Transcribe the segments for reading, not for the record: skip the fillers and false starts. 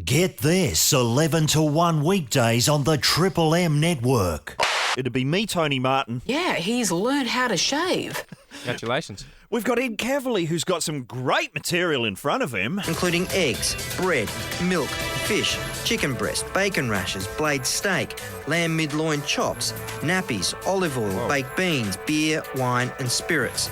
Get this 11 to 1 weekdays on the Triple M network. It'd be me, Tony Martin. Yeah, he's learned how to shave. Congratulations. We've got Ed Cavalier, who's got some great material in front of him. Including eggs, bread, milk, fish, chicken breast, bacon rashers, blade steak, lamb mid-loin chops, nappies, olive oil, baked beans, beer, wine and spirits.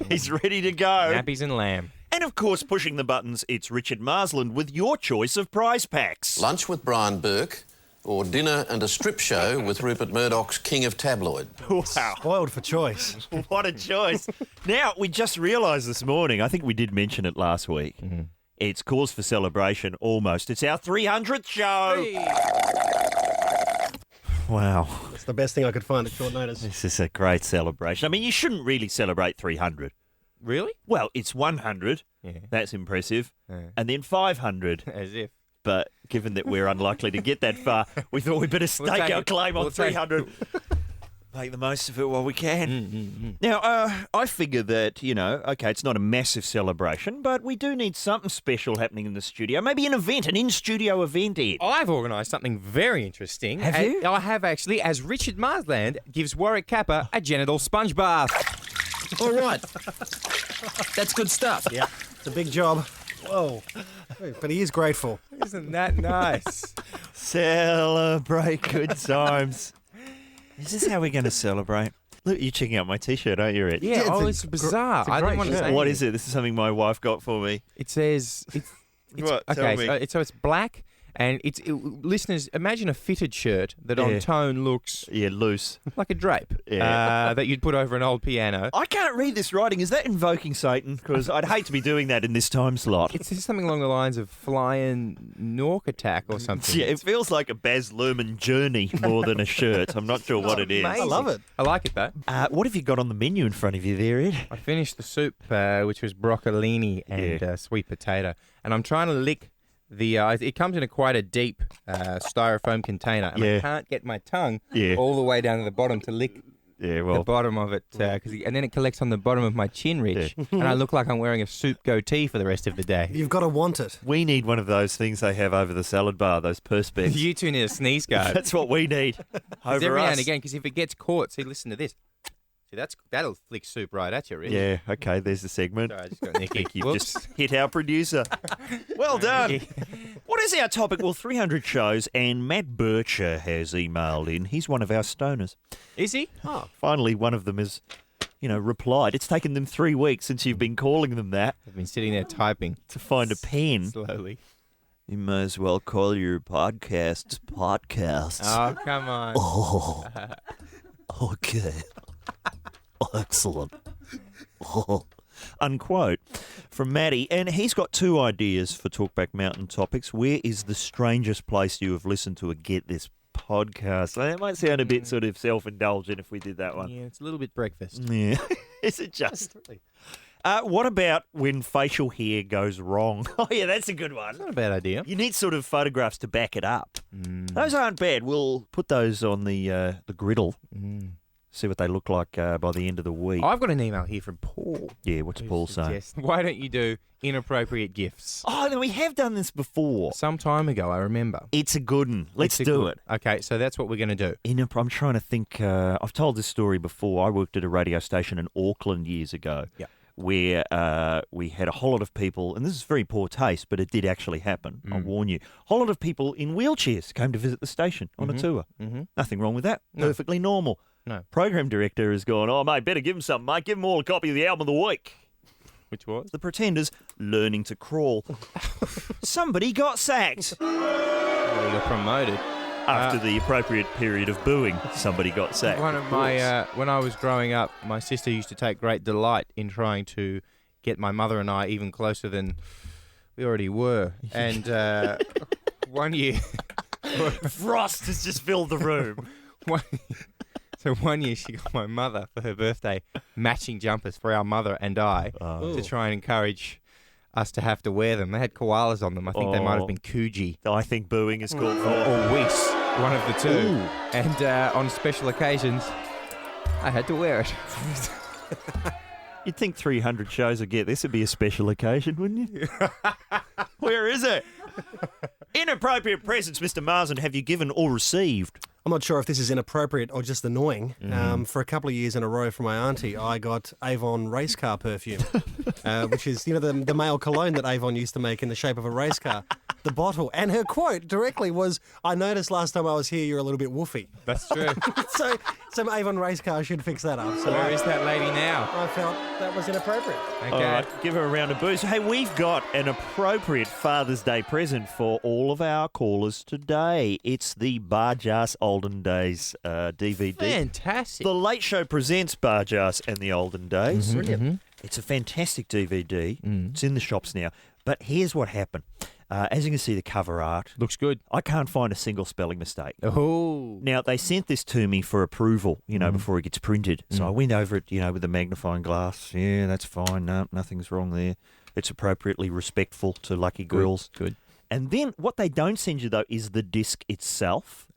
He's ready to go. Nappies and lamb. And of course, pushing the buttons, it's Richard Marsland with your choice of prize packs. Lunch with Brian Burke or dinner and a strip show with Rupert Murdoch's King of Tabloid. Wow. Spoiled for choice. What a choice. Now, we just realised this morning, I think we did mention it last week, it's cause for celebration almost. It's our 300th show. Wow. It's the best thing I could find at short notice. This is a great celebration. I mean, you shouldn't really celebrate 300. Really? Well, it's 100. Yeah. That's impressive. Yeah. And then 500. As if. But given that we're unlikely to get that far, we thought we'd better stake our claim on 300. Make the most of it while we can. Now, I figure that, okay, it's not a massive celebration, but we do need something special happening in the studio. Maybe an event, an in-studio event, Ed. I've organised something very interesting. Have you? I have actually, as Richard Marsland gives Warwick Kappa a genital sponge bath. All right. That's good stuff. Yeah, it's a big job. Whoa. But he is grateful. Isn't that nice? Celebrate good times. Is this how we're going to celebrate? Look, you're checking out my T-shirt, aren't you, Ed? Yeah, it's it's bizarre. it's a I don't great want to shirt. say What anything. is it? This is something my wife got for me. It says... It's, What? Tell okay, me. so it's black, and listeners, imagine a fitted shirt that on tone looks Yeah, loose. like a drape that you'd put over an old piano. I can't read this writing. Is that invoking Satan? Because I'd hate to be doing that in this time slot. It's something along the lines of flying Nork attack or something. Yeah, it feels like a Baz Luhrmann journey more than a shirt. I'm not sure what it is. Amazing. I love it. I like it, though. What have you got on the menu in front of you there, Ed? I finished the soup, which was broccolini and sweet potato, and I'm trying to lick the. It comes in quite a deep styrofoam container, and I can't get my tongue all the way down to the bottom to lick the bottom of it, and then it collects on the bottom of my chin ridge, and I look like I'm wearing a soup goatee for the rest of the day. You've got to want it. We need one of those things they have over the salad bar, those perspex. You two need a sneeze guard. That's what we need over Every now us. and again, because if it gets caught, see, listen to this. See, that'll flick soup right at you, really. Yeah, okay, there's the segment. Sorry, I just got Nicky. You've Whoops. just hit our producer. Well done. What is our topic? Well, 300 shows, and Matt Bircher has emailed in. He's one of our stoners. Is he? Oh, finally, one of them has, replied. It's taken them 3 weeks since you've been calling them that I've been sitting there typing to find a pen. slowly. You may as well call your podcasts podcasts. Oh, come on. Oh, okay. Excellent. Oh. Unquote from Matty, and he's got 2 ideas for Talkback Mountain topics. Where is the strangest place you have listened to a Get This podcast? It might sound a bit sort of self-indulgent if we did that one. Yeah, it's a little bit breakfast. Yeah. Is it just? What about when facial hair goes wrong? Oh, yeah, that's a good one. Not a bad idea. You need sort of photographs to back it up. Those aren't bad. We'll put those on the griddle. See what they look like by the end of the week. I've got an email here from Paul. Yeah, what's Paul saying? Why don't you do inappropriate gifts? Oh, no, we have done this before. Some time ago, I remember. It's a good one. Let's do it. Okay, so that's what we're going to do. I'm trying to think. I've told this story before. I worked at a radio station in Auckland years ago. Yeah. Where we had a whole lot of people, and this is very poor taste, but it did actually happen, I'll warn you. A whole lot of people in wheelchairs came to visit the station on a tour. Nothing wrong with that. Perfectly normal. No. Program director has gone, oh, mate, better give them something, mate. Give them all a copy of the album of the week. Which was? The Pretenders, Learning to Crawl. Somebody got sacked. Well, we got promoted. After the appropriate period of booing, somebody got sacked. One of my, when I was growing up, my sister used to take great delight in trying to get my mother and I even closer than we already were. And one year... Frost has just filled the room. So one year she got my mother for her birthday matching jumpers for our mother and I to try and encourage us to have to wear them. They had koalas on them. I think they might have been Coogee. I think booing is called for. Or Weiss, one of the two. Ooh. And on special occasions, I had to wear it. You'd think 300 shows would get this would be a special occasion, wouldn't you? Where is it? inappropriate presents, Mr. Marsden, have you given or received? I'm not sure if this is inappropriate or just annoying. For a couple of years in a row from my auntie, I got Avon race car perfume, which is, the male cologne that Avon used to make in the shape of a race car. The bottle. And her quote directly was, I noticed last time I was here you're a little bit woofy. That's true. So some Avon race car should fix that up. So Where is that lady now? I felt that was inappropriate. Okay. All right, give her a round of boos. Hey, we've got an appropriate Father's Day present for all of our callers today. It's the Barjas Olden Days DVD. Fantastic. The Late Show presents Barjas and the Olden Days. Brilliant. It's a fantastic DVD. It's in the shops now. But here's what happened. As you can see, the cover art. Looks good. I can't find a single spelling mistake. Oh. Now, they sent this to me for approval, before it gets printed. So I went over it, with a magnifying glass. Yeah, that's fine. No, nothing's wrong there. It's appropriately respectful to lucky girls. Good. And then what they don't send you, though, is the disc itself.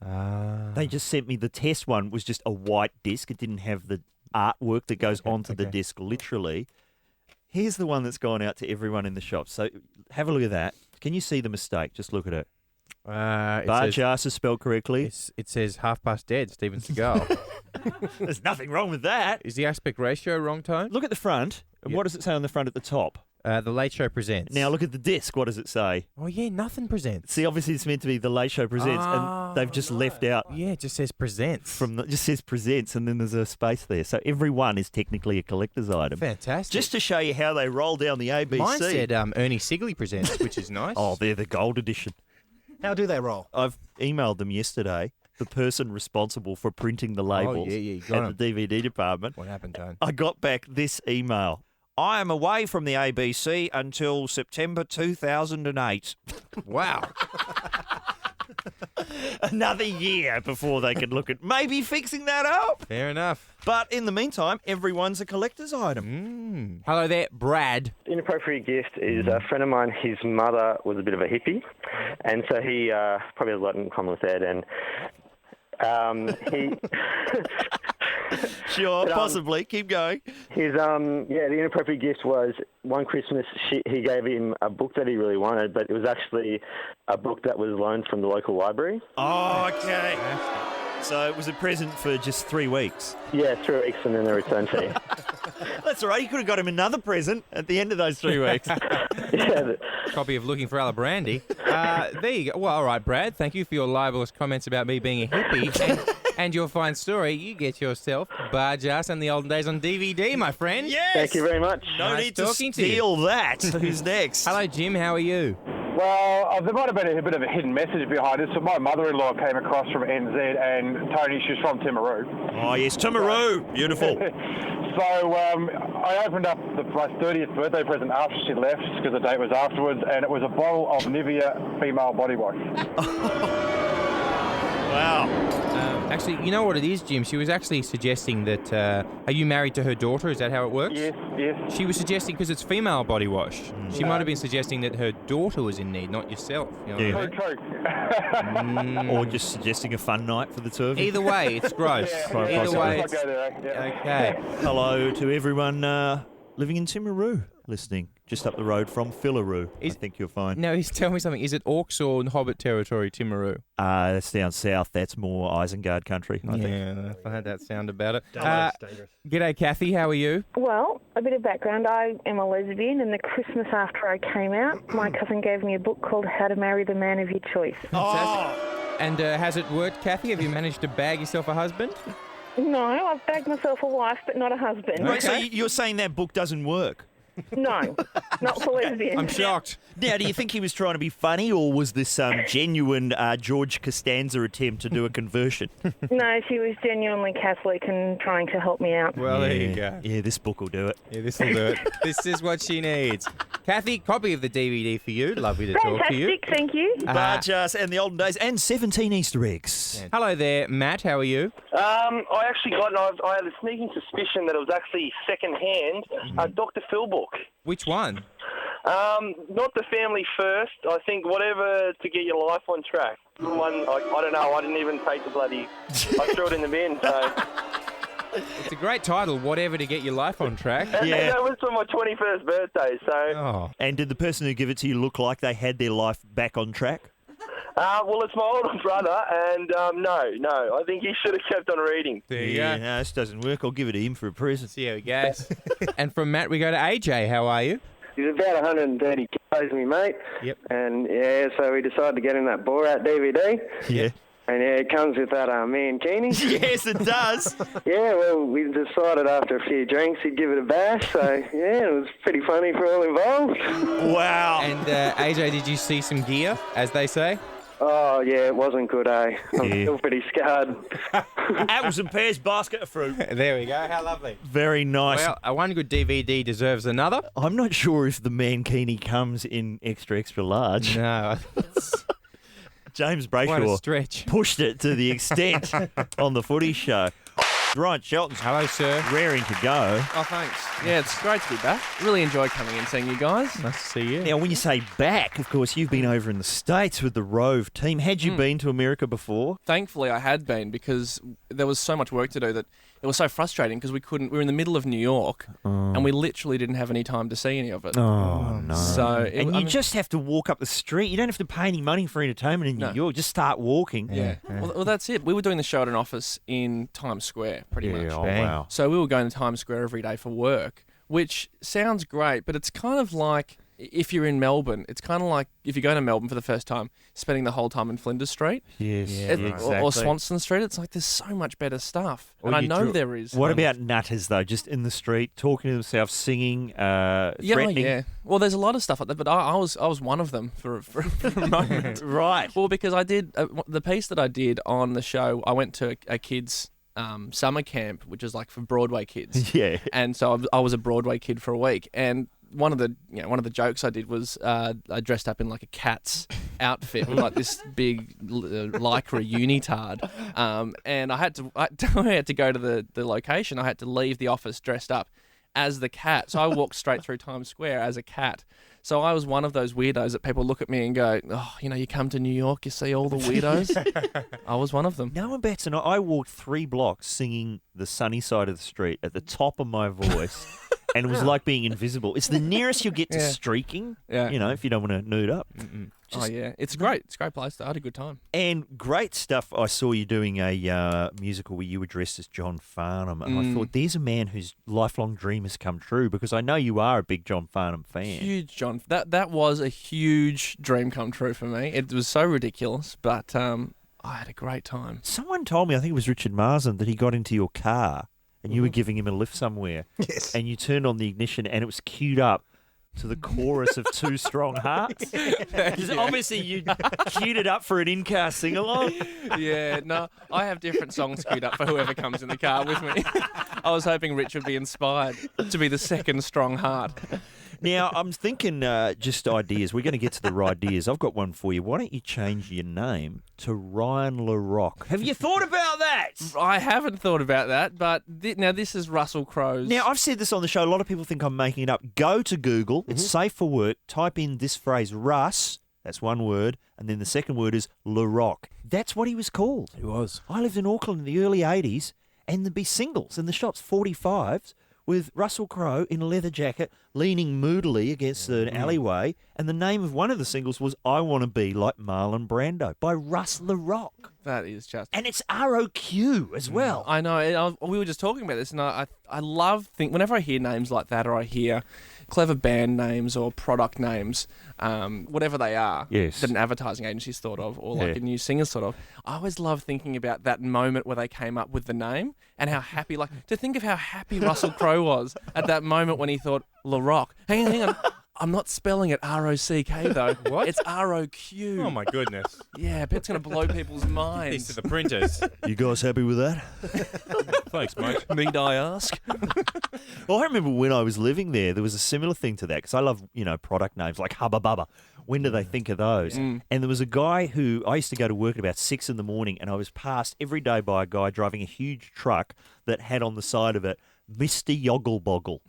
They just sent me the test one, was just a white disc. It didn't have the artwork that goes onto the disc, literally. Here's the one that's gone out to everyone in the shop. So have a look at that. Can you see the mistake? Just look at it. Barjas is spelled correctly. It says half past dead, Steven Seagal. There's nothing wrong with that. Is the aspect ratio wrong, Tone? Look at the front. Yep. What does it say on the front at the top? The Late Show presents. Now look at the disc. What does it say? Oh, yeah, nothing presents. See, obviously it's meant to be the Late Show presents, and they've just left out. Yeah, it just says presents. It just says presents, and then there's a space there. So every one is technically a collector's item. Fantastic. Just to show you how they roll down the ABC. Mine said Ernie Sigley presents, which is nice. Oh, they're the gold edition. How do they roll? I've emailed them yesterday. The person responsible for printing the labels you got at the DVD department. What happened, Tone? I got back this email. I am away from the ABC until September 2008. Wow. Another year before they can look at maybe fixing that up. Fair enough. But in the meantime, everyone's a collector's item. Hello there, Brad. Inappropriate Gift is a friend of mine. His mother was a bit of a hippie, and so he probably has a lot in common with Ed, and he... Sure, possibly. Keep going. His the inappropriate gift was one Christmas he gave him a book that he really wanted, but it was actually a book that was loaned from the local library. Oh, okay. So it was a present for just 3 weeks. Yeah, 3 weeks and then a return fee. That's all right. You could have got him another present at the end of those 3 weeks. Yeah. Copy of Looking for Alabrandy. There you go. Well, all right, Brad. Thank you for your libelous comments about me being a hippie and your fine story. You get yourself Barjas and the Olden Days on DVD, my friend. Yes. Thank you very much. No Nice need to talking to you. steal that. Who's next? Hello, Jim. How are you? Well, there might have been a bit of a hidden message behind it. So my mother-in-law came across from NZ, and Tony, she's from Timaru. Oh, yes, Timaru. Beautiful. So I opened up my 30th birthday present after she left, because the date was afterwards, and it was a bottle of Nivea female body wash. Wow. Actually, you know what it is, Jim? She was actually suggesting that... are you married to her daughter? Is that how it works? Yes. She was suggesting, because it's female body wash, she might have been suggesting that her daughter was in need, not yourself. You know what I mean? True. Or just suggesting a fun night for the two of you. Either way, it's gross. Either way, it's... Okay. Hello to everyone living in Timaru listening, just up the road from Fillaroo. I think you'll find. Now, tell me something. Is it Orcs or Hobbit territory, Timaru? That's down south. That's more Isengard country, I think. Yeah, I had that sound about it. Dangerous. G'day, Kathy. How are you? Well, a bit of background. I am a lesbian, and the Christmas after I came out, my cousin gave me a book called How to Marry the Man of Your Choice. Oh! And has it worked, Kathy? Have you managed to bag yourself a husband? No, I've bagged myself a wife, but not a husband. Wait, so you're saying that book doesn't work? No, not for lesbians. I'm shocked. Now, do you think he was trying to be funny, or was this genuine George Costanza attempt to do a conversion? No, she was genuinely Catholic and trying to help me out. Well, there you go. Yeah, this book will do it. Yeah, this will do it. This is what she needs. Kathy, copy of the DVD for you. Lovely to talk to you. Fantastic, thank you. Barjas and the Olden Days, and 17 Easter eggs. Hello there, Matt. How are you? I actually I had a sneaking suspicion that it was actually second-hand, Dr. Phil book. Which one? Not the Family First. I think whatever to get your life on track. One, I don't know. I didn't even take the bloody... I threw it in the bin, so... It's a great title, Whatever to Get Your Life on Track. Yeah. That was for my 21st birthday, so... Oh. And did the person who gave it to you look like they had their life back on track? Well, it's my older brother, and no, I think he should have kept on reading. There you Yeah, go. no, this doesn't work. I'll give it to him for a present. See how it goes. And from Matt, we go to AJ. How are you? He's about 130 kilos, me mate. Yep. And yeah, so we decided to get him that Borat DVD. Yeah. And yeah, it comes with that mankini. Yes, it does. Yeah, well, we decided after a few drinks he'd give it a bash. So yeah, it was pretty funny for all involved. Wow. And AJ, did you see some gear, as they say? Oh yeah, it wasn't good, eh? I'm still pretty scarred. Apples and pears, basket of fruit. There we go. How lovely. Very nice. Well, one good DVD deserves another. I'm not sure if the mankini comes in extra large. No. James What a Brayshaw stretch. pushed it to the extent on the footy show. Right, Shelton's Hello, sir. raring to go. Oh, thanks. Yeah, it's great to be back. Really enjoyed coming and seeing you guys. Nice to see you. Now, when you say back, of course, you've been over in the States with the Rove team. Had you been to America before? Thankfully, I had been because there was so much work to do that it was so frustrating because we were in the middle of New York and we literally didn't have any time to see any of it. Oh, no. So And you just have to walk up the street. You don't have to pay any money for entertainment in New York. Just start walking. Yeah. Well, that's it. We were doing the show at an office in Times Square, pretty much. Oh, wow. So we were going to Times Square every day for work, which sounds great, but it's kind of like if you're in Melbourne, it's kind of like if you go to Melbourne for the first time, spending the whole time in Flinders Street. Yes. Or Swanston Street. It's like there's so much better stuff. Or And I you know drew- there is. What about nutters, though? Just in the street, talking to themselves, singing, threatening? Yeah. Well, there's a lot of stuff like that, but I was one of them for a moment. Right. Well, because I did the piece that I did on the show. I went to a kids' summer camp, which is like for Broadway kids. Yeah. And so I was a Broadway kid for a week, and one of the jokes I did was I dressed up in like a cat's outfit with like this big lycra unitard, and I had to go to the location. I had to leave the office dressed up as the cat. So I walked straight through Times Square as a cat. So I was one of those weirdos that people look at me and go, oh, you come to New York, you see all the weirdos. I was one of them. No one bets, and I walked 3 blocks singing The Sunny Side of the Street at the top of my voice, and it was like being invisible. It's the nearest you'll get to streaking, if you don't want to nude up. It's great. It's a great place. I had a good time. And great stuff. I saw you doing a musical where you were dressed as John Farnham, and I thought, there's a man whose lifelong dream has come true, because I know you are a big John Farnham fan. Huge John. That was a huge dream come true for me. It was so ridiculous, but I had a great time. Someone told me, I think it was Richard Marsden, that he got into your car and you were giving him a lift somewhere. Yes. And you turned on the ignition and it was queued up to the chorus of Two Strong Hearts. Because obviously you queued it up for an in-car sing-along. Yeah, no, I have different songs queued up for whoever comes in the car with me. I was hoping Rich would be inspired to be the second strong heart. Now, I'm thinking just ideas. We're going to get to the Rydeas. I've got one for you. Why don't you change your name to Ryan LaRock? Have you thought about that? I haven't thought about that, but now this is Russell Crowe's. Now, I've said this on the show. A lot of people think I'm making it up. Go to Google. It's safe for work. Type in this phrase, Russ. That's one word. And then the second word is LaRock. That's what he was called. He was. I lived in Auckland in the early 80s, and there'd be singles in the shops, 45s, with Russell Crowe in a leather jacket leaning moodily against an alleyway, and the name of one of the singles was I Want to Be Like Marlon Brando by Russ LaRock. That is just... And it's ROQ as well. I know. We were just talking about this, and I love... Whenever I hear names like that, or I hear clever band names or product names, whatever they are, yes, that an advertising agency's thought of, or like a new singer's thought of, I always love thinking about that moment where they came up with the name and how happy, like, to think of how happy Russell Crowe was at that moment when he thought, LaRock. Hang on. I'm not spelling it R-O-C-K, though. What? It's R-O-Q. Oh, my goodness. Yeah, but it's going to blow people's minds. These are the printers. You guys happy with that? Thanks, mate. Need I ask? Well, I remember when I was living there was a similar thing to that, because I love, product names like Hubba Bubba. When do they think of those? And there was a guy who, I used to go to work at about 6 in the morning, and I was passed every day by a guy driving a huge truck that had on the side of it, Mr. Yoggle Boggle.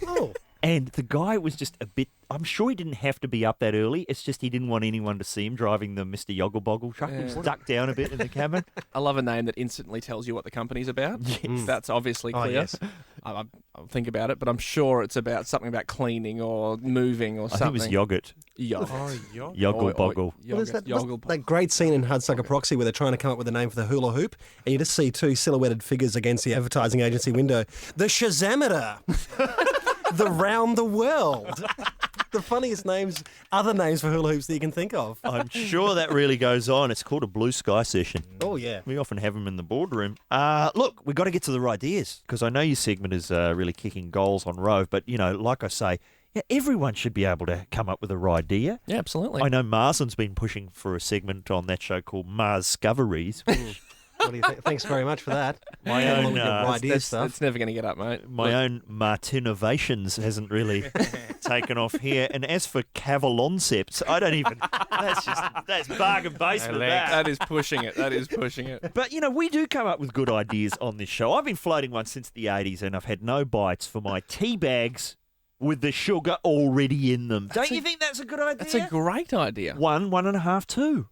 Oh. And the guy was just a bit... I'm sure he didn't have to be up that early. It's just he didn't want anyone to see him driving the Mr. Yoggle-Boggle truck. He was ducked down a bit in the cabin. I love a name that instantly tells you what the company's about. Yes. That's obviously clear. Yes. I'll think about it, but I'm sure it's about something about cleaning or moving or something. I think it was yogurt. Yoggle-Boggle. That great scene in Hudsucker Proxy where they're trying to come up with a name for the hula hoop, and you just see two silhouetted figures against the advertising agency window. The Shazameter! The Round the World! The funniest names, other names for hula hoops that you can think of. I'm sure that really goes on. It's called a blue sky session. Oh, yeah. We often have them in the boardroom. Look, we've got to get to the Rydeas, because I know your segment is really kicking goals on Rove, but, you know, like I say, yeah, everyone should be able to come up with a Rydea. Yeah, absolutely. I know Marsden's been pushing for a segment on that show called Mars-Scoveries. What do you think? Thanks very much for that. My own stuff. It's never going to get up, mate. My own Martinovations hasn't really taken off here. And as for Cavaloncepts, I don't even... That's bargain basement. That is pushing it. That is pushing it. But, you know, we do come up with good ideas on this show. I've been floating one since the 80s, and I've had no bites for my tea bags with the sugar already in them. Don't you think that's a good idea? That's a great idea. 1.5, 2.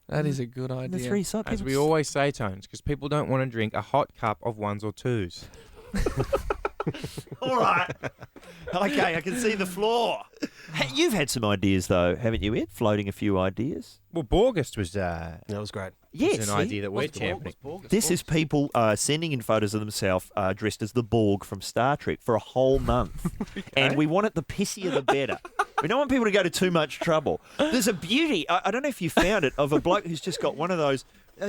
That is a good idea. The 3 side. As we always say, Tones, because people don't want to drink a hot cup of 1s or 2s. All right. Okay, I can see the floor. Hey, you've had some ideas, though, haven't you, Ed? Floating a few ideas. Well, Borgest was... that was great. Yes, it's an idea that we're championing. This is people sending in photos of themselves dressed as the Borg from Star Trek for a whole month. Okay. And we want it the pissier the better. We don't want people to go to too much trouble. There's a beauty, I don't know if you found it, of a bloke who's just got one of those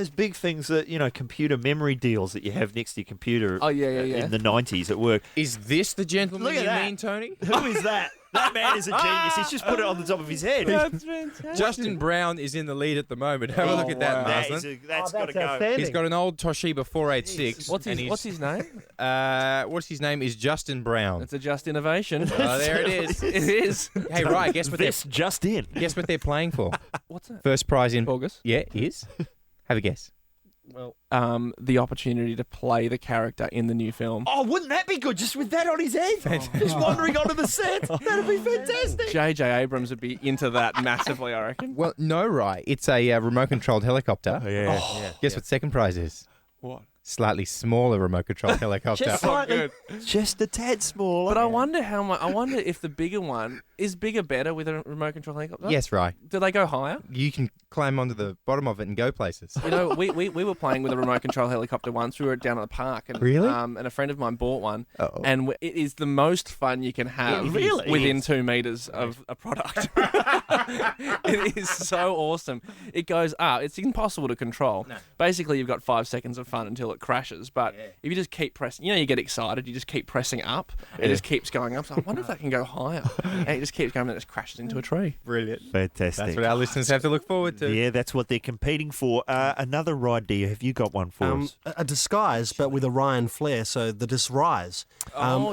big things that, you know, computer memory deals that you have next to your computer in the 90s at work. Is this the gentleman you mean, Tony? Who is that? That man is a genius. He's just put it on the top of his head. That's fantastic. Justin Brown is in the lead at the moment. Have a look at that, Marsden. That's got to go. He's got an old Toshiba 486. What's his name? What's his name is Justin Brown. It's a Just Innovation. Oh, there it is. It is. Hey, right, guess what just in. Guess what they're playing for? What's that? First prize in August. Yeah, is. Have a guess. Well, the opportunity to play the character in the new film. Oh, wouldn't that be good? Just with that on his head, just wandering onto the set. That'd be fantastic. J.J. Abrams would be into that massively, I reckon. Well, no, right. It's a remote-controlled helicopter. Oh, yeah. Guess what second prize is? What? Slightly smaller remote-controlled helicopter. Just slightly, just a tad smaller. But I wonder I wonder if the bigger one is bigger better with a remote-controlled helicopter. Yes, right. Do they go higher? You can climb onto the bottom of it and go places. You know, we were playing with a remote-controlled helicopter once. We were down at the park, and really, and a friend of mine bought one. Uh-oh. And it is the most fun you can have within 2 meters of a product. It is so awesome. It goes up. It's impossible to control. No. Basically, you've got 5 seconds of fun until it crashes. But if you just keep pressing, you get excited. You just keep pressing up. It just keeps going up. So I wonder if that can go higher. And it just keeps going, and it just crashes into a tree. Brilliant. Fantastic. That's what our listeners have to look forward to. Yeah, that's what they're competing for. Another idea. Have you got one for us? A disguise, but with a Ryan flair, so the disrise,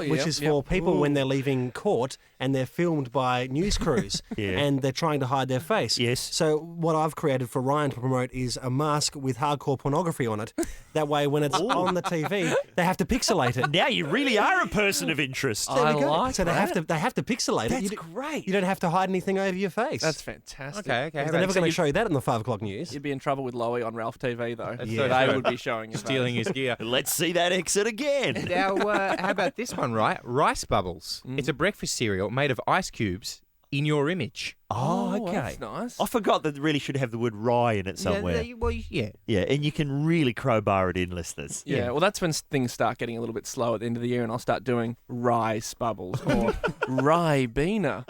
which is for people when they're leaving court and they're filmed by news crews and they're trying to hide their face. Yes. So what I've created for Ryan to promote is a mask with hardcore pornography on it. That way, when it's on the TV, they have to pixelate it. Now you really are a person of interest. There we go. Like so they have to pixelate it. That's great. You don't have to hide anything over your face. That's fantastic. Okay. They're never going to show you that in the 5 o'clock news. You'd be in trouble with Lowy on Ralph TV, though. They would be showing you stealing his gear. Let's see that exit again. Now, how about this one, right? Rice Bubbles. It's a breakfast cereal made of ice cubes in your image. Oh, okay. That's nice. I forgot that it really should have the word rye in it somewhere. Yeah, and you can really crowbar it in, listeners. Yeah, well, that's when things start getting a little bit slow at the end of the year, and I'll start doing rice bubbles or rye beaner.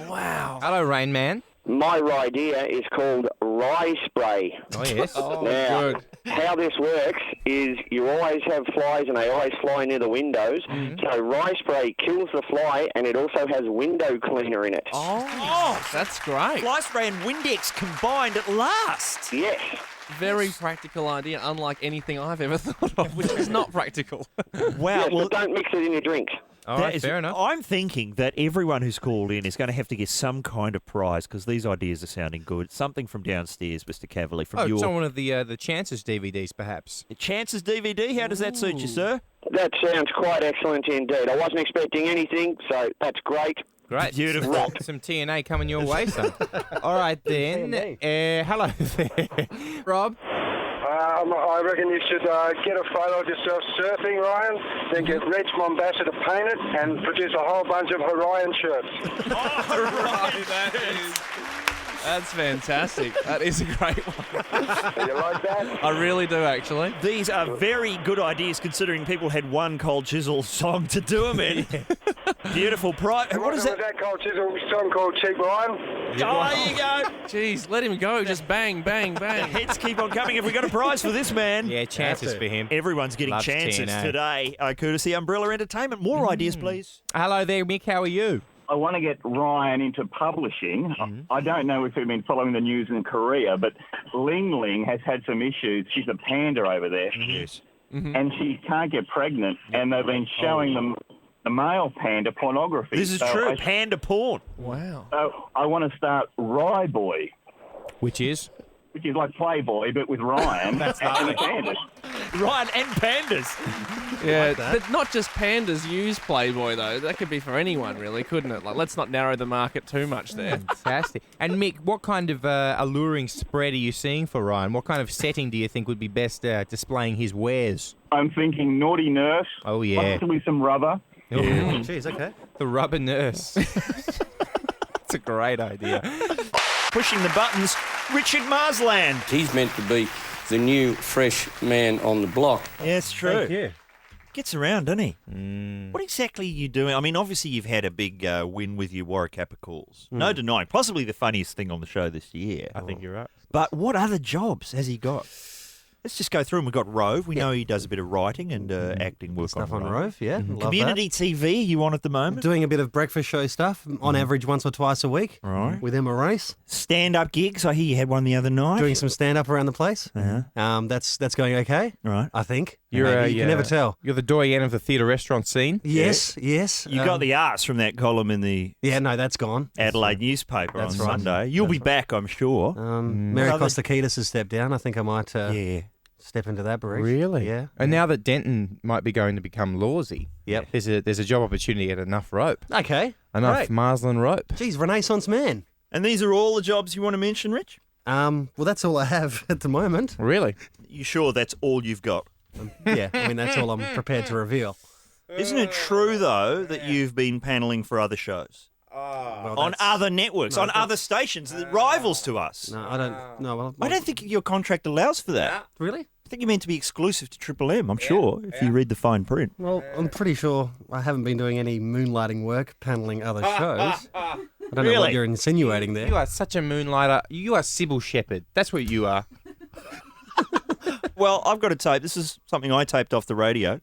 Wow. Hello, Rain Man. My idea is called rye spray. Oh, yes. Now, good. How this works is you always have flies and they always fly near the windows. So rye spray kills the fly and it also has window cleaner in it. Oh, that's great. Fly spray and Windex combined at last. Yes. Very practical idea, unlike anything I've ever thought of, which is not practical. Wow. Yes, but don't mix it in your drinks. All right, fair enough. I'm thinking that everyone who's called in is going to have to get some kind of prize because these ideas are sounding good. Something from downstairs, Mr. Cavalier, from your... Oh, one of the Chances DVDs, perhaps. The Chances DVD? How does that suit you, sir? That sounds quite excellent indeed. I wasn't expecting anything, so that's great. Great. Beautiful. Some TNA coming your way, son. All right, then. Hello there. Rob? I reckon you should get a photo of yourself surfing, Ryan, then get Reg Mombassa to paint it and produce a whole bunch of Hawaiian shirts. That's fantastic. That is a great one. You like that? I really do, actually. These are very good ideas considering people had one Cold Chisel song to do them in. Beautiful. What is that? That Cold Chisel song called Cheap Ryan? Oh, there you go. Jeez, let him go. Just bang, bang, bang. Hits keep on coming. Have we got a prize for this man? Yeah, chances for him. Everyone's getting Loves chances TNA. today. Courtesy Umbrella Entertainment. More ideas, please. Hello there, Mick. How are you? I want to get Ryan into publishing. I don't know if you've been following the news in Korea, but Ling Ling has had some issues. She's a panda over there. Yes. And she can't get pregnant, and they've been showing them the male panda pornography. This is true. Panda porn. Wow. So I want to start Rye Boy, Which is? which is like Playboy, but with Ryan and the pandas. Ryan and pandas. Yeah, but not just pandas use Playboy, though. That could be for anyone, really, couldn't it? Like, let's not narrow the market too much there. Fantastic. And Mick, what kind of alluring spread are you seeing for Ryan? What kind of setting do you think would be best displaying his wares? I'm thinking naughty nurse. Oh, yeah. Possibly some rubber. Yeah. Jeez, okay. The rubber nurse. That's a great idea. Pushing the buttons, Richard Marsland. He's meant to be the new fresh man on the block. Yeah, it's true. Thank you. Gets around, doesn't he? What exactly are you doing? I mean, obviously you've had a big win with your Warrikappa calls. No denying. Possibly the funniest thing on the show this year. I think you're right. But what other jobs has he got? Let's just go through them. We've got Rove. We know he does a bit of writing and acting work Stuff on on Rove, yeah. Love Community TV, you on at the moment? Doing a bit of breakfast show stuff, on average once or twice a week. Right. With Emma Race. Stand-up gigs. I hear you had one the other night. Doing some stand-up around the place. Uh-huh. That's going okay. Right. I think. You can never tell. You're the doyen of the theatre restaurant scene. Yes. You got the arse from that column in the Yeah, no, that's gone. Adelaide newspaper That's on right. Sunday. You'll be back, I'm sure. Mary Costa-Ketis has stepped down. I think I might step into that breach. Really? Yeah. And now that Denton might be going to become Lawsy, Yep. there's a job opportunity at enough rope. Okay. Enough Great. Marsland rope. Geez, Renaissance man. And these are all the jobs you want to mention, Rich? Well, that's all I have at the moment. Really? You sure that's all you've got? Yeah, I mean, that's all I'm prepared to reveal. Isn't it true, though, that you've been panelling for other shows? Well, On that's- other networks, on other stations, that rivals to us. No, I don't. No, well, I don't think your contract allows for that. Really? I think you're meant to be exclusive to Triple M, I'm sure, if you read the fine print. Well, I'm pretty sure I haven't been doing any moonlighting work, paneling other shows. I don't know what you're insinuating there. You are such a moonlighter. You are Sybil Shepherd. That's what you are. Well, I've got a tape. This is something I taped off the radio.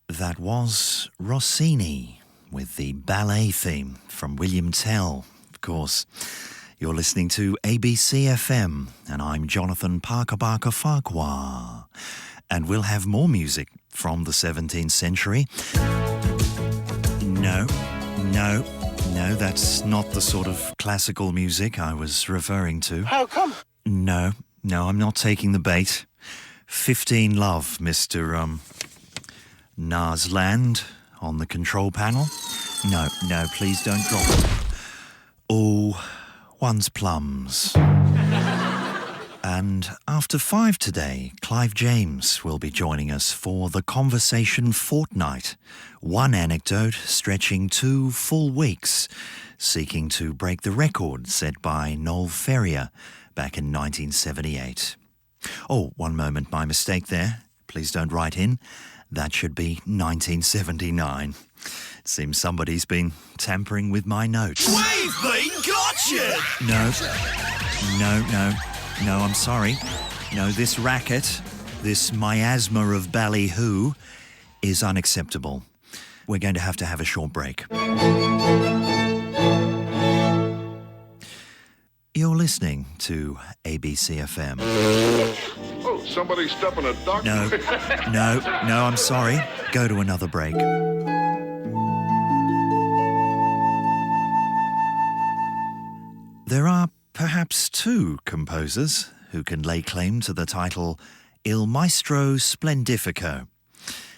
That was Rossini with the ballet theme from William Tell. Of course, you're listening to ABCFM, and I'm Jonathan Parker Farquhar. And we'll have more music from the 17th century. No, that's not the sort of classical music I was referring to. How come? No, I'm not taking the bait. 15 Love, Mr. Narsland on the control panel. No, please don't drop it. Oh, one's plums. And after 5 today, Clive James will be joining us for the Conversation Fortnight. One anecdote stretching 2 full weeks, seeking to break the record set by Noel Ferrier back in 1978. Oh, one moment, my mistake there. Please don't write in. That should be 1979. It seems somebody's been tampering with my notes. We've been gotcha! No, I'm sorry. No, this racket, this miasma of ballyhoo is unacceptable. We're going to have a short break. You're listening to ABCFM. Oh, somebody's stepping a duck. No, I'm sorry. Go to another break. There are perhaps two composers who can lay claim to the title Il Maestro Splendifico.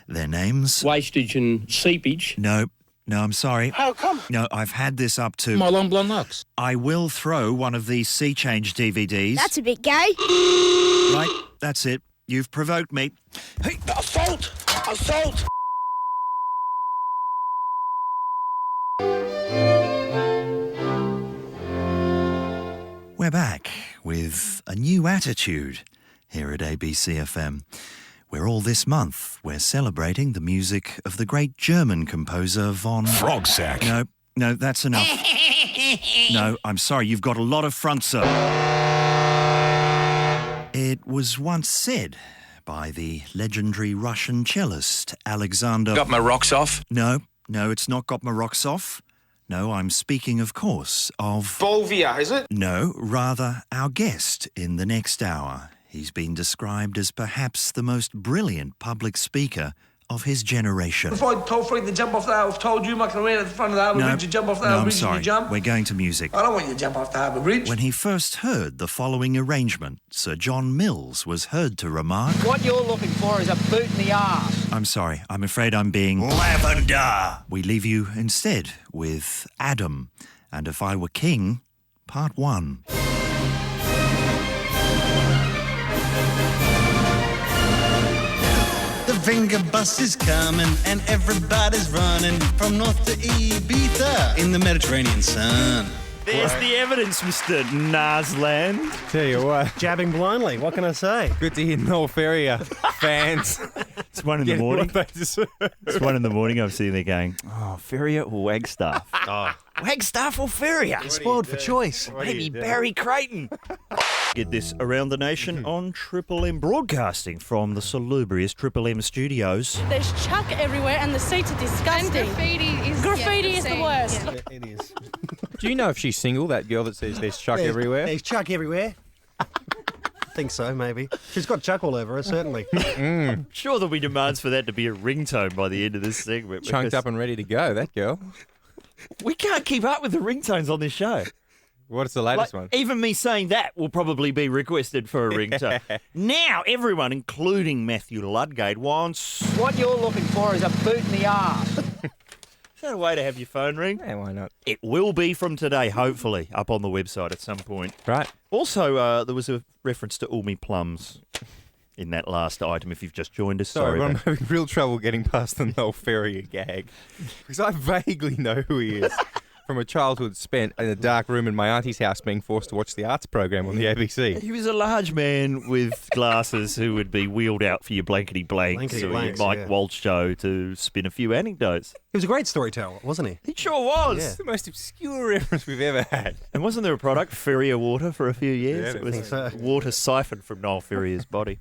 Their names... Wastage and seepage. No, I'm sorry. How come? No, I've had this up to... My long blonde locks. I will throw one of these Sea Change DVDs. That's a bit gay. Right, that's it. You've provoked me. Hey, assault! Assault! We're back with a new attitude here at ABCFM, where all this month we're celebrating the music of the great German composer von... Frogsack. No, that's enough. No, I'm sorry, you've got a lot of front, sir. It was once said by the legendary Russian cellist Alexander... Got my rocks off? No, it's not got my rocks off. No, I'm speaking, of course, of... Bolvia, is it? No, rather our guest in the next hour. He's been described as perhaps the most brilliant public speaker of his generation. If I told Frank to jump off that, I've told you, McLaren, at the front of the Harbour Bridge, to jump off the Harbour Bridge, sorry. you jump. We're going to music. I don't want you to jump off the Harbour Bridge. When he first heard the following arrangement, Sir John Mills was heard to remark... What you're looking for is a boot in the arse. I'm sorry, I'm afraid I'm being... Lavender. We leave you instead with Adam, and If I Were King, Part 1. The Venga bus is coming and everybody's running from north to Ibiza in the Mediterranean sun. There's the evidence, Mr. Narsland. Tell you what. Jabbing blindly, what can I say? Good to hear Noel Ferrier fans. It's 1 in the morning. It's 1 in the morning. I'm sitting there going, oh, Ferrier or Wagstaff? Wagstaff or Ferrier? Spoiled for choice. Maybe Barry Creighton. Get this around the nation on Triple M Broadcasting from the salubrious Triple M studios. There's chuck everywhere and the seats are disgusting. And graffiti is the worst. Yeah, it is. Do you know if she's single, that girl that says there's chuck everywhere? There's chuck everywhere. I think so, maybe. She's got chuck all over her, certainly. Sure there'll be demands for that to be a ringtone by the end of this segment. Chunked up and ready to go, that girl. We can't keep up with the ringtones on this show. What's the latest one? Even me saying that will probably be requested for a ringtone. Now, everyone, including Matthew Ludgate, wants... What you're looking for is a boot in the arse. Is that a way to have your phone ring? Yeah, why not? It will be from today, hopefully, up on the website at some point. Right. Also, there was a reference to Ulmi Plums in that last item, if you've just joined us. Sorry, but I'm about- having real trouble getting past the Noel Ferrier gag. Because I vaguely know who he is. From a childhood spent in a dark room in my auntie's house being forced to watch the arts program on the ABC. He was a large man with glasses who would be wheeled out for your blankety blanks or your Mike Walsh show to spin a few anecdotes. He was a great storyteller, wasn't he? He sure was. Yeah. It's the most obscure reference we've ever had. And wasn't there a product, Ferrier Water, for a few years? Yeah, it was think so. water siphoned from Noel Ferrier's body.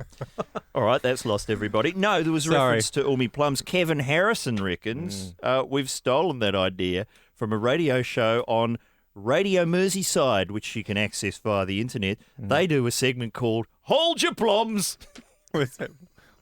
All right, that's lost everybody. No, there was a reference to Ulmi Plums. Kevin Harrison reckons we've stolen that idea from a radio show on Radio Merseyside, which you can access via the internet. They do a segment called Hold Your Plums.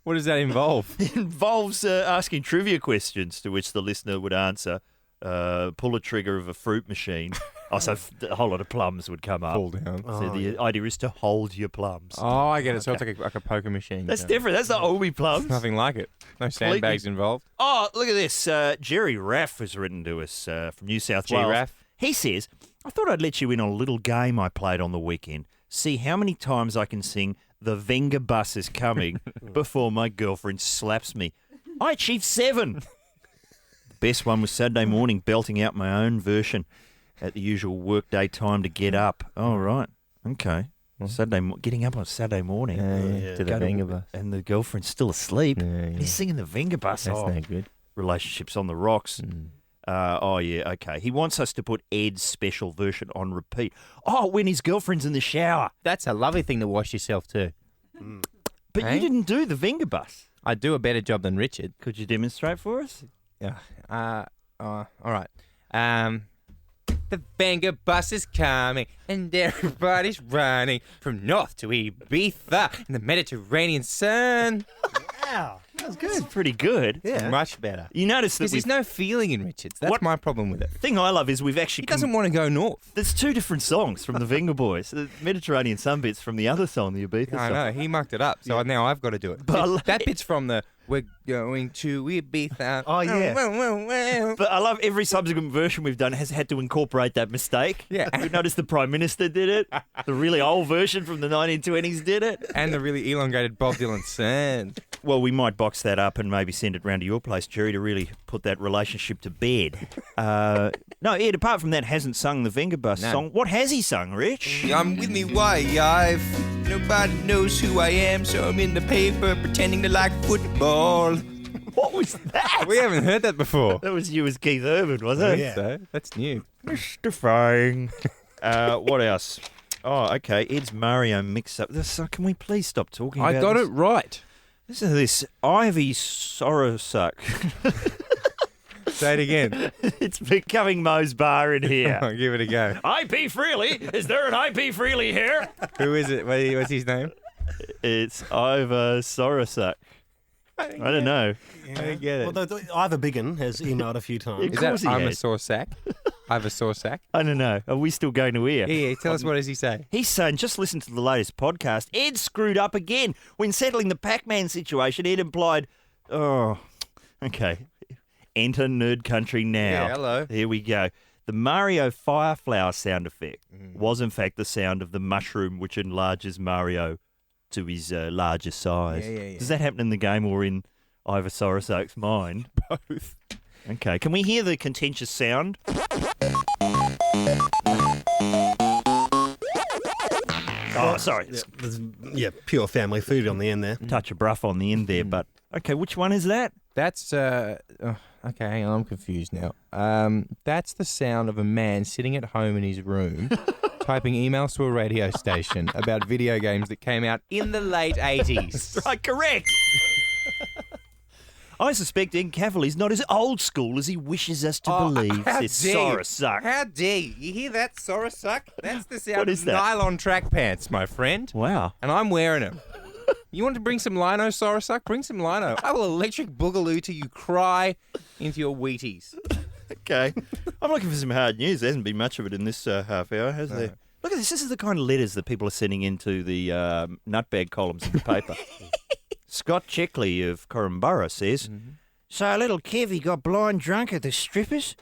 What does that involve? It involves asking trivia questions to which the listener would answer. Pull a trigger of a fruit machine. So a whole lot of plums would come up. Fall down. So the idea is to hold your plums. Oh, I get it. So it's like a poker machine. That's different. That's not Ulmi Plums. Nothing like it. No sandbags involved. Oh, look at this. Jerry Raff has written to us from New South Wales. Raff. He says, I thought I'd let you in on a little game I played on the weekend. See how many times I can sing The Venga Bus is Coming before my girlfriend slaps me. I achieved 7. The best one was Saturday morning, belting out my own version at the usual workday time to get up. Oh, right. Okay. Getting up on Saturday morning to the Venga Bus. And the girlfriend's still asleep. And he's singing the Venga Bus. That's no good. Relationships on the rocks. Okay. He wants us to put Ed's special version on repeat. Oh, when his girlfriend's in the shower. That's a lovely thing to wash yourself too. But you didn't do the Venga Bus. I do a better job than Richard. Could you demonstrate for us? Yeah. All right. The Venga bus is coming, and everybody's running from north to Ibiza in the Mediterranean sun. Wow, that was good. It's pretty good. Yeah. Much better. You notice that Because there's no feeling in Richards. That's my problem with it. The thing I love is we've actually... He doesn't want to go north. There's two different songs from the Venga Boys. The Mediterranean Sun bit's from the other song, the Ibiza I song. know, he mucked it up, so now I've got to do it. But That bit's from the "We're going to Ibiza." Oh, yeah. But I love every subsequent version we've done has had to incorporate that mistake. Yeah. We noticed the Prime Minister did it. The really old version from the 1920s did it. And the really elongated Bob Dylan sound. Well, we might box that up and maybe send it round to your place, Jerry, to really put that relationship to bed. No, Ed, apart from that, hasn't sung the Venga Bus song. What has he sung, Rich? I'm with me wife. Nobody knows who I am, so I'm in the paper pretending to like football. What was that? We haven't heard that before. That was you as Keith Urban, wasn't it? Yeah. So, that's new. Mystifying. What else? Oh, okay. Ed's Mario mix-up. Can we please stop talking about I got this? it right. Listen to this. Ivy Sorosuck. Say it again. It's becoming Mo's Bar in here. I'll give it a go. IP Freely? Is there an IP Freely here? Who is it? What's his name? It's Ivor Sorosuck. I don't know. I don't get it. Well, Ivor Biggin has emailed a few times. Is that I'm a sore sack? I've a sore sack? I don't know. Are we still going to ear? Yeah, tell us what does he say? He's saying, just listen to the latest podcast. Ed screwed up again. When settling the Pac-Man situation, Ed implied, okay, enter nerd country now. Yeah, hello. Here we go. The Mario Fireflower sound effect was in fact the sound of the mushroom which enlarges Mario to his larger size. Yeah. Does that happen in the game or in Ivor Sorosuck's mind? Both. Okay, can we hear the contentious sound? Oh, sorry. There's pure family food on the end there. Touch of bruff on the end there, but okay, which one is that? That's okay, hang on, I'm confused now. That's the sound of a man sitting at home in his room typing emails to a radio station about video games that came out in the late 80s. Right, correct. I suspect Ed Cavalier's not as old school as he wishes us to believe. It's Sorosuck. How dare you? You hear that, Sorosuck? That's the sound What of is that? nylon track pants, my friend. Wow. And I'm wearing them. You want to bring some lino, Sorosuck? Bring some lino. I will electric boogaloo till you cry into your Wheaties. Okay. I'm looking for some hard news. There hasn't been much of it in this half hour, has there? Look at this. This is the kind of letters that people are sending into the nutbag columns of the paper. Scott Checkley of Corumburra says, So little Kevy got blind drunk at the strippers?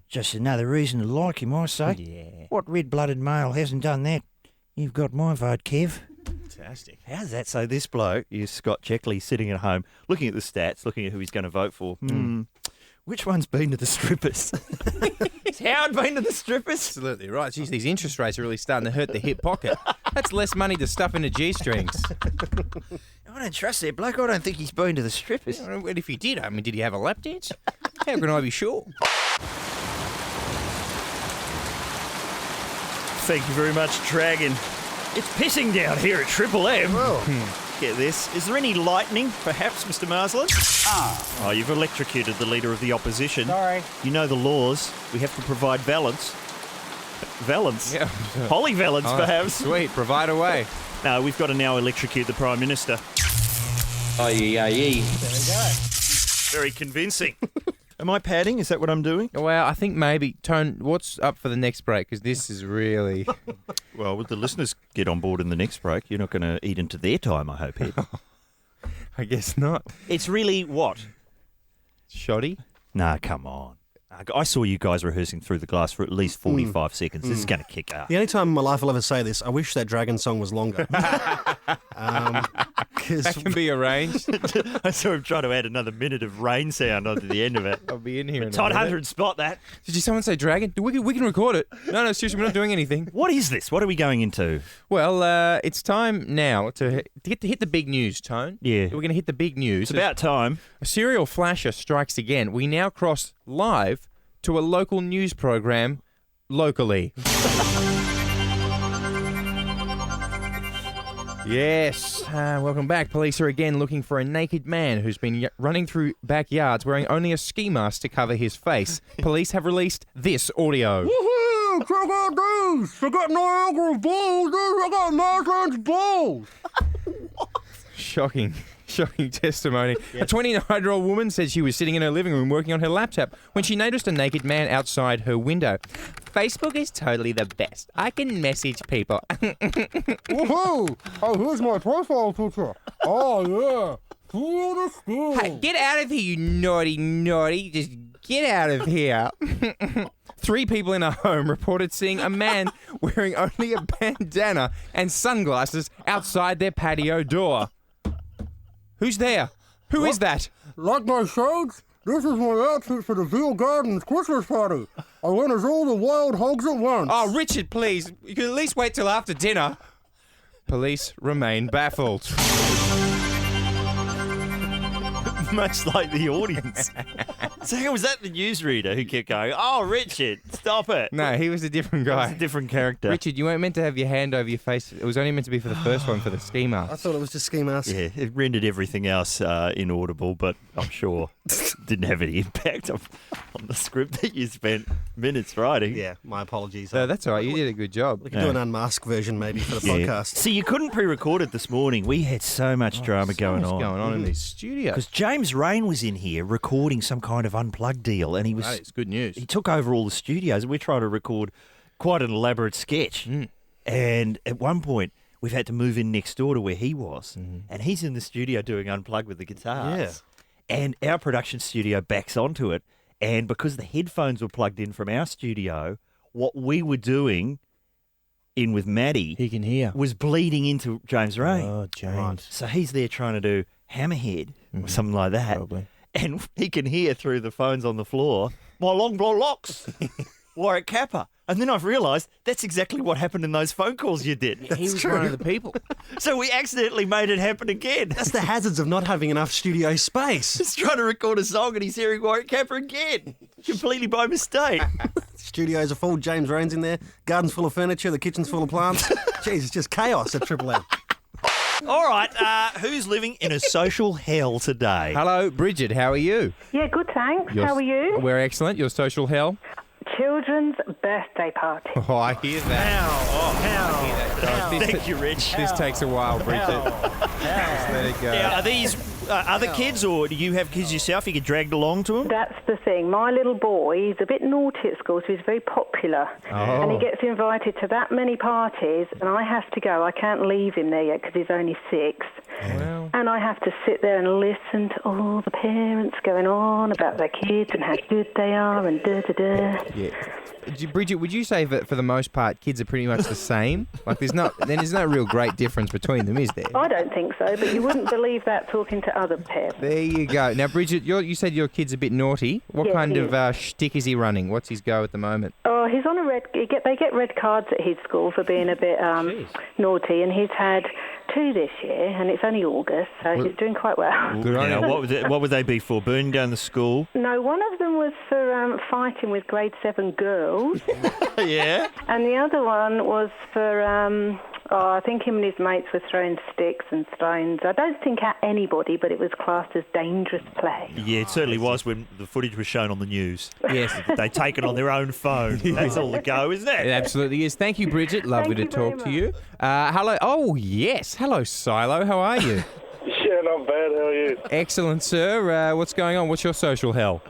Just another reason to like him, I say. Yeah. What red-blooded male hasn't done that? You've got my vote, Kev. Fantastic. How's that? So this bloke, is Scott Checkley, sitting at home, looking at the stats, looking at who he's going to vote for. Which one's been to the strippers? Has Howard been to the strippers? Absolutely right. Geez, these interest rates are really starting to hurt the hip pocket. That's less money to stuff into G-strings. I don't trust that bloke. I don't think he's been to the strippers. Well, if he did, I mean, did he have a lap dance? How can I be sure? Thank you very much, Dragon. It's pissing down here at Triple M. Get this. Is there any lightning, perhaps, Mr. Marsland? Oh, you've electrocuted the leader of the opposition. Sorry. You know the laws. We have to provide valance. Valance? Yeah. Polyvalence, perhaps. Sweet. Provide away. No, we've got to now electrocute the Prime Minister. There Very convincing. Am I padding? Is that what I'm doing? Well, I think maybe. Tone, what's up for the next break? Because this is really... Well, would the listeners get on board in the next break? You're not going to eat into their time, I hope, Ed. I guess not. It's really what? Shoddy? Nah, come on. I saw you guys rehearsing Through the Glass for at least 45 seconds. This is going to kick out. The only time in my life I'll ever say this, I wish that Dragon song was longer. That can be arranged. I saw him try to add another minute of rain sound onto the end of it. I'll be in here in a Todd minute. Hunter would spot that. Did you someone say Dragon? We can record it. No, seriously, we're not doing anything. What is this? What are we going into? Well, it's time now to hit the big news, Tone. Yeah. We're going to hit the big news. It's about time. A serial flasher strikes again. We now cross live to a local news program locally. Yes, welcome back. Police are again looking for a naked man who's been running through backyards wearing only a ski mask to cover his face. Police have released this audio. Woohoo! Hey, check out these! Forget Niagara balls! I got Marshland's balls! Shocking testimony. A 29-year-old woman said she was sitting in her living room working on her laptop when she noticed a naked man outside her window. Facebook is totally the best. I can message people. Woohoo! Oh, here's my profile picture. Oh, yeah. Hey, get out of here, you naughty. Just get out of here. 3 people in a home reported seeing a man wearing only a bandana and sunglasses outside their patio door. Who's there? Who is that? Like my shades? This is my outfit for the Veal Gardens Christmas party. I went as all the wild hogs at once. Oh, Richard, please. You can at least wait till after dinner. Police remain baffled. Much like the audience. So was that the newsreader who kept going, "Oh, Richard, stop it"? No, he was a different guy. That was a different character. Richard, you weren't meant to have your hand over your face. It was only meant to be for the first one, for the ski mask. I thought it was just ski mask. Yeah, it rendered everything else inaudible, but I'm sure didn't have any impact on the script that you spent minutes writing. Yeah, my apologies. That's all right. You did a good job. We could do an unmasked version maybe for the podcast. See, you couldn't pre-record it this morning. We had so much drama going on. What's going on in these studios? Because James Rain was in here recording some kind of unplugged deal, and he was. That is good news. He took over all the studios, and we're trying to record quite an elaborate sketch. And at one point, we've had to move in next door to where he was, and he's in the studio doing unplugged with the guitars. Yeah. And our production studio backs onto it, and because the headphones were plugged in from our studio, what we were doing in with Maddie, he can hear, was bleeding into James Rain. Oh, James. Right. So he's there trying to do Hammerhead or something like that. Probably. And he can hear through the phones on the floor, "My long blonde locks, Warwick Kappa." And then I've realised that's exactly what happened in those phone calls you did. He was one of the people. So we accidentally made it happen again. That's the hazards of not having enough studio space. He's trying to record a song and he's hearing Warwick Kappa again. Completely by mistake. Studios are full, James Rain's in there, garden's full of furniture, the kitchen's full of plants. Jeez, it's just chaos at Triple M. All right, who's living in a social hell today? Hello, Bridget. How are you? Yeah, good, thanks. How are you? We're excellent. Your social hell? Children's birthday party. Oh, I hear that. Thank you, Rich. This takes a while, Bridget. Just let it go. Now, are these other kids, or do you have kids yourself? You get dragged along to them? That's the thing. My little boy, he's a bit naughty at school, so he's very popular. Oh. And he gets invited to that many parties, and I have to go. I can't leave him there yet because he's only 6. Well. And I have to sit there and listen to all the parents going on about their kids and how good they are and da-da-da. Yeah. Bridget, would you say that for the most part, kids are pretty much the same? Like, there's no real great difference between them, is there? I don't think so, but you wouldn't believe that talking to other parents. There you go. Now, Bridget, you said your kid's a bit naughty. What Yes, kind he of shtick is he running? What's his go at the moment? Oh, he's on a they get red cards at his school for being a bit naughty, and he's had 2 this year, and it's only August, so he's doing quite well. Good on you. What would they be for? Burning down the school? No, one of them was for fighting with grade 7 girls. Yeah. And the other one was for, I think him and his mates were throwing sticks and stones. I don't think at anybody, but it was classed as dangerous play. Yeah, it certainly was when the footage was shown on the news. Yes. They take it on their own phone. That's all the go, isn't it? It absolutely is. Thank you, Bridget. Lovely to talk to you. Hello. Oh, yes. Hello, Silo. How are you? Yeah, not bad. How are you? Excellent, sir. What's going on? What's your social hell?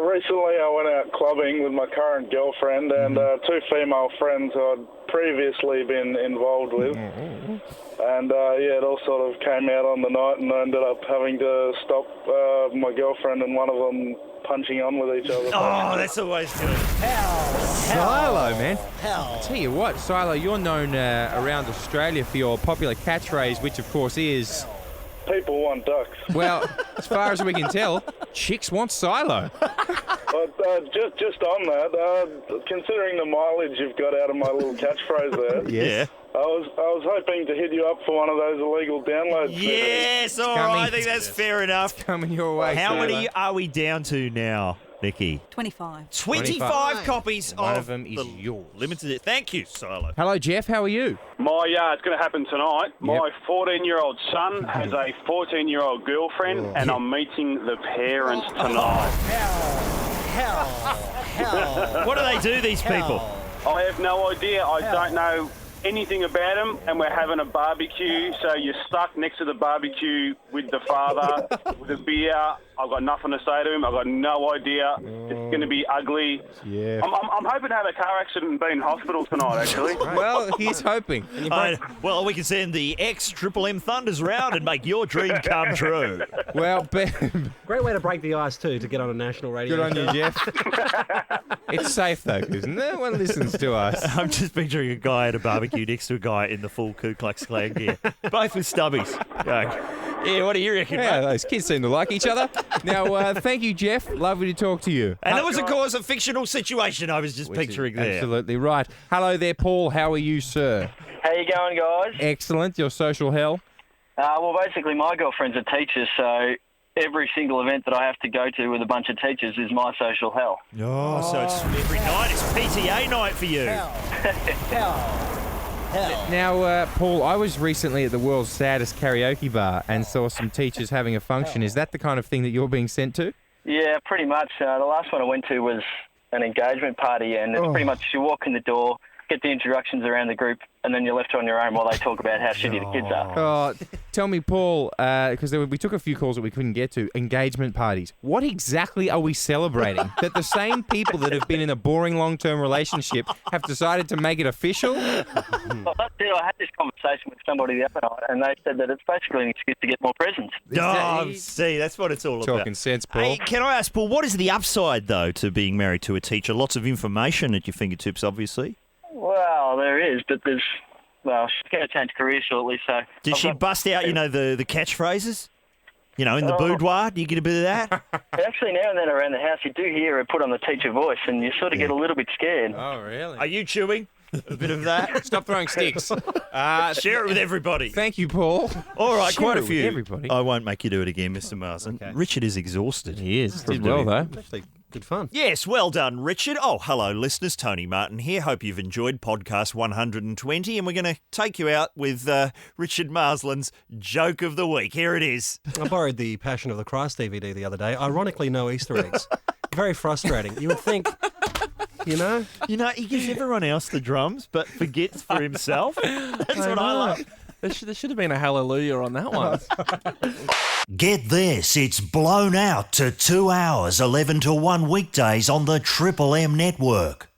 Recently, I went out clubbing with my current girlfriend and 2 female friends who I'd previously been involved with. And, it all sort of came out on the night, and I ended up having to stop my girlfriend and one of them punching on with each other. Oh, that's always good. Silo, man. I'll tell you what, Silo, you're known around Australia for your popular catchphrase, which, of course, is... People want ducks. Well, as far as we can tell, chicks want Silo. Just on that, considering the mileage you've got out of my little catchphrase there, Yeah. I was hoping to hit you up for one of those illegal downloads. Yes, all right. I think that's fair enough. Coming your way. How Silo. many are we down to now, Nikki? 25. 25 copies One of of them is yours. limited. Thank you, Silo. Hello, Jeff. How are you? It's going to happen tonight. My 14-year-old son has a 14-year-old girlfriend, and I'm meeting the parents tonight. What do they do, these people? I have no idea. I don't know anything about him, and we're having a barbecue, so you're stuck next to the barbecue with the father, with a beer. I've got nothing to say to him. I've got no idea. It's going to be ugly. Yeah. I'm hoping to have a car accident and be in hospital tonight, actually. Well, he's hoping. Well, we can send the Triple M Thunders round and make your dream come true. Well, great way to break the ice, too, to get on a national radio Good on show. you, Jeff. It's safe, though, because no one listens to us. I'm just picturing a guy at a barbecue next to a guy in the full Ku Klux Klan gear. Both with stubbies. Yeah, what do you reckon, Yeah, mate? those kids seem to like each other. Now, thank you, Jeff. Lovely to talk to you. And that was, of course, a fictional situation I was just picturing there. Absolutely right. Hello there, Paul. How are you, sir? How you going, guys? Excellent. Your social hell? Well, basically, my girlfriend's a teacher, so every single event that I have to go to with a bunch of teachers is my social hell. Oh, so it's every night. It's PTA night for you. Hell. Now, Paul, I was recently at the world's saddest karaoke bar and saw some teachers having a function. Is that the kind of thing that you're being sent to? Yeah, pretty much. The last one I went to was an engagement party, and it's pretty much you walk in the door, get the introductions around the group, and then you're left on your own while they talk about how shitty the kids are. Oh, tell me, Paul, because we took a few calls that we couldn't get to, engagement parties. What exactly are we celebrating? That the same people that have been in a boring long-term relationship have decided to make it official? Well, that's it. I had this conversation with somebody the other night, and they said that it's basically an excuse to get more presents. Oh, see, that's what it's all about. Talking sense, Paul. Hey, can I ask, Paul, what is the upside, though, to being married to a teacher? Lots of information at your fingertips, obviously. Well, there is, but she's going to change career shortly, so... Did she bust out, the catchphrases? In the boudoir? Do you get a bit of that? Actually, now and then around the house, you do hear her put on the teacher voice, and you sort of get a little bit scared. Oh, really? Are you chewing? A bit of that? Stop throwing sticks. Share it with everybody. Thank you, Paul. All right, Share quite a it with few. everybody. I won't make you do it again, Mr. Marsden. Okay. Richard is exhausted. He is. Did well, though. Actually, good fun. Yes, well done, Richard. Oh, hello, listeners. Tony Martin here. Hope you've enjoyed podcast 120, and we're going to take you out with Richard Marsland's Joke of the Week. Here it is. I borrowed the Passion of the Christ DVD the other day. Ironically, no Easter eggs. Very frustrating. You would think, he gives everyone else the drums, but forgets for himself. That's what I like. There should have been a hallelujah on that one. Get this, it's blown out to 2 hours, 11 to 1 weekdays on the Triple M network.